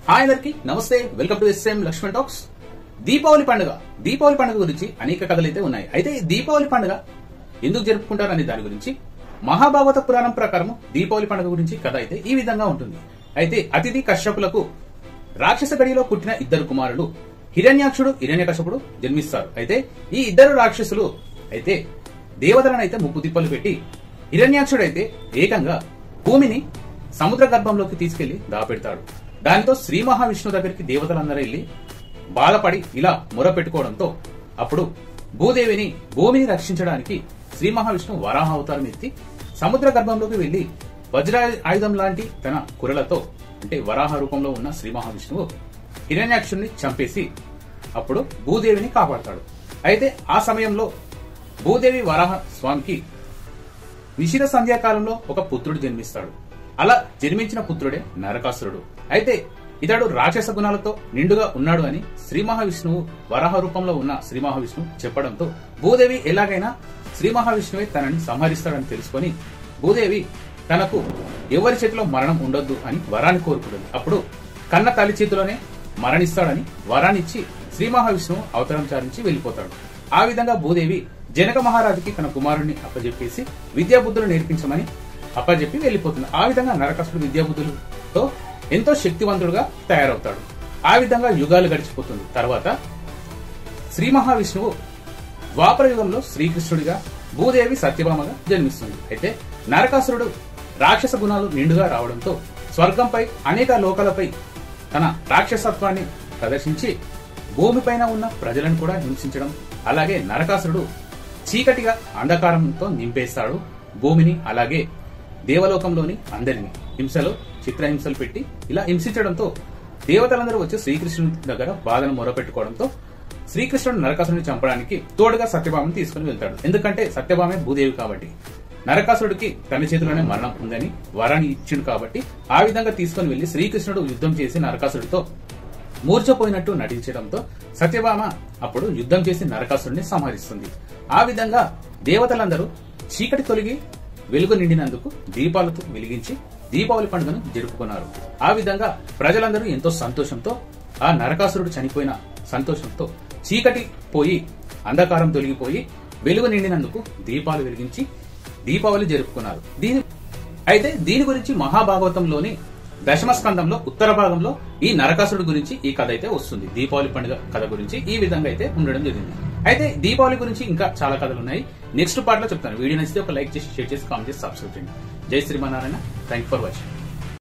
Hi అందరికి నమస్తే, welcome to SM Lakshman talks. Deepavali పండుగ గురించి అనేక కథలు అయితే ఉన్నాయి. అయితే దీపావళి పండుగ ఎందుకు జరుపుకుంటారు అనే దాని గురించి మహాభారత పురాణం ప్రకారం దీపావళి పండుగ గురించి కథ అయితే ఈ విధంగా ఉంటుంది. అయితే అతిథి కశ్యపులకు రాక్షస గడిలో పుట్టిన ఇద్దరు కుమారులు హిరణ్యాక్షుడు హిరణ్యకశ్యపుడు జన్మిస్తారు. అయితే ఈ ఇద్దరు రాక్షసులు అయితే దేవతలను అయితే ముప్పు తిప్పలు పెట్టి హిరణ్యాక్షుడు అయితే ఏకంగా భూమిని సముద్ర గర్భంలోకి తీసుకెళ్లి దాపెడతాడు. దానితో శ్రీ మహావిష్ణువు దగ్గరికి దేవతలందరూ వెళ్లి బాధపడి ఇలా మొర పెట్టుకోవడంతో అప్పుడు భూమిని రక్షించడానికి శ్రీ మహావిష్ణువు వరాహ అవతారం ఎత్తి సముద్ర గర్భంలోకి వెళ్లి వజ్ర ఆయుధం లాంటి తన కురలతో అంటే వరాహ రూపంలో ఉన్న శ్రీ మహావిష్ణువు హిరణ్యాక్షుడిని చంపేసి అప్పుడు భూదేవిని కాపాడతాడు. అయితే ఆ సమయంలో భూదేవి వరాహ స్వామికి నిశిత సంధ్యాకాలంలో ఒక పుత్రుడు జన్మిస్తాడు. అలా జన్మించిన పుత్రుడే నరకాసురుడు. అయితే ఇతడు రాక్షస గుణాలతో నిండుగా ఉన్నాడు అని శ్రీ మహావిష్ణువు వరాహ రూపంలో ఉన్న శ్రీ మహావిష్ణువు చెప్పడంతో భూదేవి ఎలాగైనా శ్రీ మహావిష్ణువే తనని సంహరిస్తాడని తెలుసుకొని భూదేవి తనకు ఎవరి చేతిలో మరణం ఉండొద్దు అని వరాన్ని కోరుకుంటుంది. అప్పుడు కన్న తల్లి చేతిలోనే మరణిస్తాడని వరాన్నిచ్చి శ్రీ మహావిష్ణువు అవతారం చారించి వెళ్లిపోతాడు. ఆ విధంగా భూదేవి జనక మహారాజుకి తన కుమారుడిని అప్పజెప్పేసి విద్యాబుద్ధులు నేర్పించమని అప్పజెప్పి వెళ్లిపోతుంది. ఆ విధంగా నరకాసురుడు విద్యాబుద్ధులతో ఎంతో శక్తివంతుడుగా తయారవుతాడు. ఆ విధంగా యుగాలు గడిచిపోతుంది. తర్వాత శ్రీ మహావిష్ణువు ద్వాపర యుగంలో శ్రీకృష్ణుడిగా, భూదేవి సత్యభామగా జన్మిస్తుంది. అయితే నరకాసురుడు రాక్షస గుణాలు నిండుగా రావడంతో స్వర్గంపై అనేక లోకాలపై తన రాక్షసత్వాన్ని ప్రదర్శించి భూమిపైన ఉన్న ప్రజలను కూడా హింసించడం, అలాగే నరకాసురుడు చీకటిగా అంధకారంతో నింపేస్తాడు భూమిని, అలాగే దేవలోకంలోని అందరినీ చిత్రహింసలు పెట్టి ఇలా హింసించడంతో దేవతలందరూ వచ్చి శ్రీకృష్ణుడి దగ్గర బాధను మొరపెట్టుకోవడంతో శ్రీకృష్ణుడు నరకాసురుడిని చంపడానికి తోడుగా సత్యభామను తీసుకుని వెళ్తాడు. ఎందుకంటే సత్యభామే భూదేవి కాబట్టి, నరకాసురుడికి తన చేతిలోనే మరణం ఉందని వరాన్ని ఇచ్చిండు కాబట్టి ఆ విధంగా తీసుకుని వెళ్లి శ్రీకృష్ణుడు యుద్ధం చేసి నరకాసురుడితో మూర్చపోయినట్టు నటించడంతో సత్యభామ అప్పుడు యుద్ధం చేసి నరకాసురుడిని సంహరిస్తుంది. ఆ విధంగా దేవతలందరూ చీకటి తొలగి వెలుగు నిండినందుకు దీపాలతో వెలిగించి దీపావళి పండుగను జరుపుకున్నారు. ఆ విధంగా ప్రజలందరూ ఎంతో సంతోషంతో ఆ నరకాసురుడు చనిపోయిన సంతోషంతో చీకటి పోయి అంధకారం తొలగిపోయి వెలుగు నిండినందుకు దీపాలు వెలిగించి దీపావళి జరుపుకున్నారు. దీని గురించి మహాభాగవతంలోని దశమ స్కందంలో ఉత్తర భాగంలో ఈ నరకాసురుడు గురించి ఈ కథ అయితే వస్తుంది. దీపావళి పండుగ కథ గురించి ఈ విధంగా అయితే ఉండడం జరిగింది. అయితే దీపావళి గురించి ఇంకా చాలా కథలు ఉన్నాయి. నెక్స్ట్ పార్ట్ లో చెప్తాను. వీడియో నచ్చితే ఒక లైక్ చేసి, షేర్ చేసి, కామెంట్ చేసి, సబ్స్క్రైబ్ చేయండి. జై శ్రీమన్నారాయణ. Thank for watching.